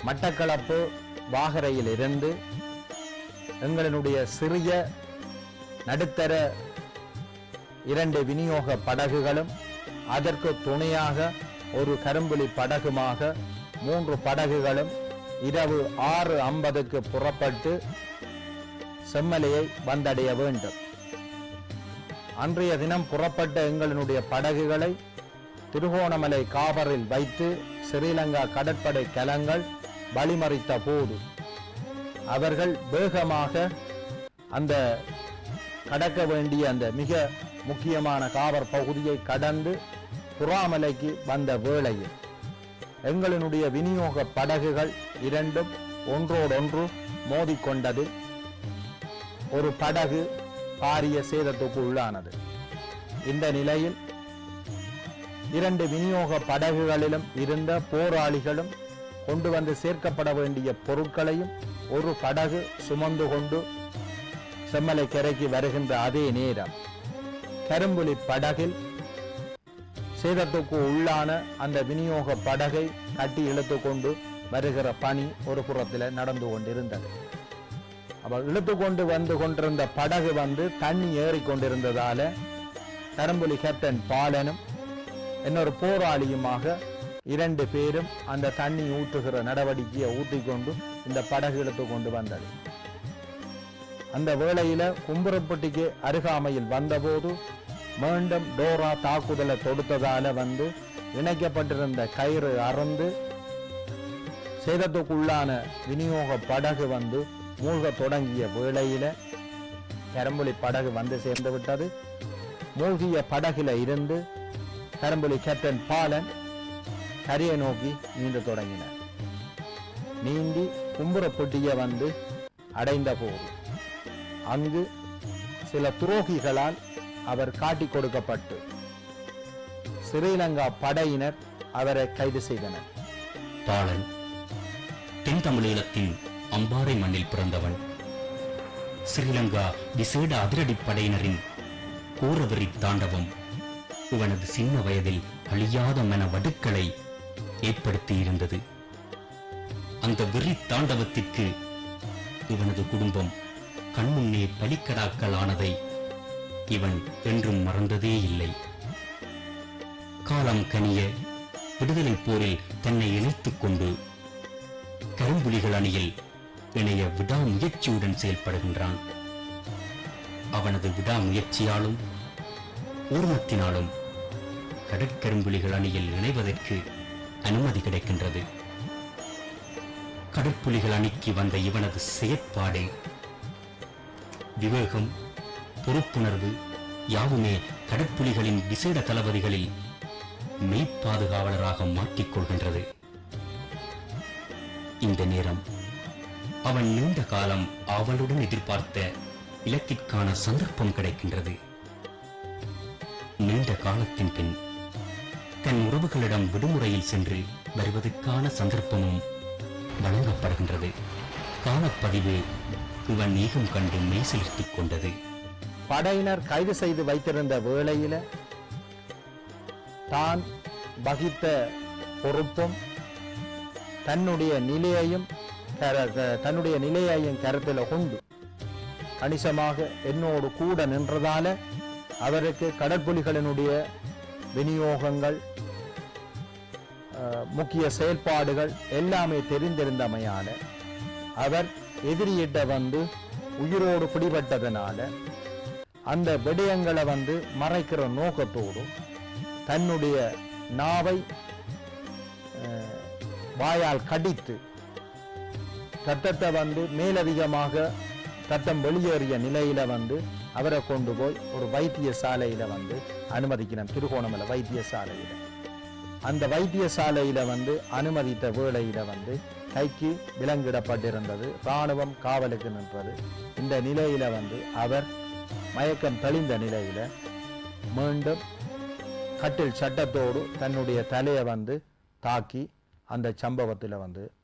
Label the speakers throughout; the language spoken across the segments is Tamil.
Speaker 1: மட்டக்களப்பு வாகரையில் இருந்து எங்களுடைய சிறிய நடுத்தர 2 விநியோக படகுகளும் அதற்கு துணையாக ஒரு கரும்புலி படகுமாக 3 படகுகளும் இரவு 6:50 புறப்பட்டு செம்மலையை வந்தடைய வேண்டும். அன்றைய தினம் புறப்பட்ட எங்களுடைய படகுகளை திருகோணமலை காபரில் வைத்து ஸ்ரீலங்கா கடற்படை கலங்கள் வழிமறித்த போது அவர்கள் வேகமாக அந்த கடக்க வேண்டிய அந்த மிக முக்கியமான காபர் பகுதியை கடந்து புறாமலைக்கு வந்த வேளையில் எங்களுடைய விநியோக படகுகள் 2 ஒன்றோடொன்று மோதிக்கொண்டது. ஒரு படகு பாரிய சேதத்துக்கு உள்ளானது. இந்த நிலையில் 2 விநியோக படகுகளிலும் இருந்த போராளிகளும் கொண்டு வந்து சேர்க்கப்பட வேண்டிய பொருட்களையும் ஒரு படகு சுமந்து கொண்டு செம்மலை கரைக்கு வருகின்ற அதே நேரம் கரும்புலி படகில் சேதத்துக்கு உள்ளான அந்த விநியோக படகை கட்டி இழுத்து கொண்டு வருகிற பணி ஒரு புறத்தில் நடந்து கொண்டிருந்தது. அப்ப இழுத்து கொண்டு வந்து கொண்டிருந்த படகு தண்ணி ஏறிக்கொண்டிருந்ததால கரும்புலி கேப்டன் பாலனும் இன்னொரு போராளியுமாக 2 பேரும் அந்த தண்ணி ஊற்றுகிற நடவடிக்கையை ஊற்றிக்கொண்டு இந்த படகு இழுத்து கொண்டு வந்தது. அந்த வேளையில கும்புரப்பட்டிக்கு அருகாமையில் வந்தபோது மீண்டும் டோரா தாக்குதலை தொடுத்ததால இணைக்கப்பட்டிருந்த கயிறு அறுந்து சேதத்துக்குள்ளான விநியோக படகு மூழ்க தொடங்கிய வேளையில கரும்புலி படகு சேர்ந்து விட்டது. மூழ்கிய படகுல இருந்து கரும்புலி கேப்டன் பாலன் கரையை நோக்கி நீண்டு தொடங்கினார். நீந்தி கும்புரப்பட்டிய அடைந்த போது அங்கு சில துரோகிகளால் அவர் காட்டிக் கொடுக்கப்பட்டு ஸ்ரீலங்கா படையினர் அவரை கைது செய்தனர்.
Speaker 2: பாலன் தென் தமிழீழத்தின் அம்பாறை மண்ணில் பிறந்தவன். ஸ்ரீலங்கா விசேட அதிரடி படையினரின் கோரவெறி தாண்டவம் இவனது சின்ன வயதில் அழியாத மன வடுக்களை ஏற்படுத்தி இருந்தது. அந்த வெறி தாண்டவத்திற்கு இவனது குடும்பம் கண்முன்னே பலிக்கடாக்கள் ஆனதை இவன் என்றும் மறந்ததே இல்லை. காலம் கனிய விடுதலை போரில் தன்னை இணைத்துக் கொண்டு கரும்புலிகள் அணியில் இணைய விடாமுயற்சியுடன் செயல்படுகின்றான். அவனது விடாமுயற்சியாலும் ஊர்மத்தினாலும் கடற்கரும்புலிகள் அணியில் இணைவதற்கு அனுமதி கிடைக்கின்றது. கடற்புலிகள் அணிக்கு வந்த இவனது செயற்பாடு, விவேகம், பொறுப்புணர்வு யாவுமே கடற்புலிகளின் விசேட தளபதிகளில் மெய்ப்பாதுகாவலராக மாற்றிக்கொள்கின்றது. இந்த நேரம் அவன் நீண்ட காலம் ஆவலுடன் எதிர்பார்த்த இலக்கிற்கான சந்தர்ப்பம் கிடைக்கின்றது. நீண்ட காலத்தின் பின் தன் உறவுகளிடம் விடுமுறையில் சென்று வருவதற்கான சந்தர்ப்பமும் வழங்கப்படுகின்றது. காலப்பதிவு இவன் ஏகம் கண்டு மெய்சிலிர்த்துக் கொண்டது.
Speaker 1: படையினர் கைது செய்து வைத்திருந்த வேளையில தான் வகித்த பொறுப்பும் தன்னுடைய நிலையையும் கருத்தில் கொண்டு கணிசமாக என்னோடு கூட நின்றதால அவருக்கு கடற்புலிகளினுடைய விநியோகங்கள், முக்கிய செயல்பாடுகள் எல்லாமே தெரிந்திருந்தமையால அவர் எதிரியிட்ட உயிரோடு பிடிபட்டதனால அந்த விடயங்களை மறைக்கிற நோக்கத்தோடு தன்னுடைய நாவை வாயால் கடித்து ரத்தத்தை மேலதிகமாக ரத்தம் வெளியேறிய நிலையில அவரை கொண்டு போய் ஒரு வைத்தியசாலையில அனுமதிக்கணும். திருகோணமலை வைத்தியசாலையில அந்த வைத்தியசாலையில அனுமதித்த வேளையில கைக்கு விலங்கிடப்பட்டிருந்தது. இராணுவம் காவலுக்கு நின்றது. இந்த நிலையில அவர் மயக்கம் தெளிந்த நிலையில மீண்டும் கட்டில் சட்டத்தோடு தன்னுடைய தலையை தாக்கி அந்த சம்பவத்தில்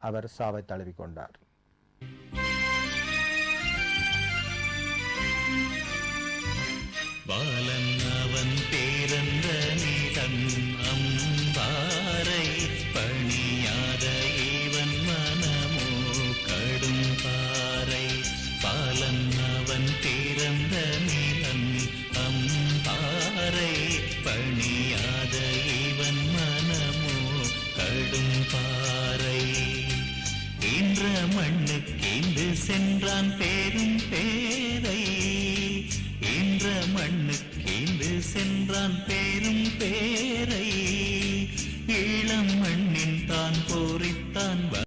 Speaker 1: அவர் சாவை தழுவிக்கொண்டார்.
Speaker 3: பாலன் அவன் பேரந்த நீதன் அம்பாரை பணியாத ஏவன் மன பாறை. ஈன்ற மண்ணுக்கேந்து சென்றான் பேரும் பேரை. ஈன்ற மண்ணுக்கேந்து சென்றான் பேரும் பேரை. ஈழம் மண்ணின் தான் போரித்தான்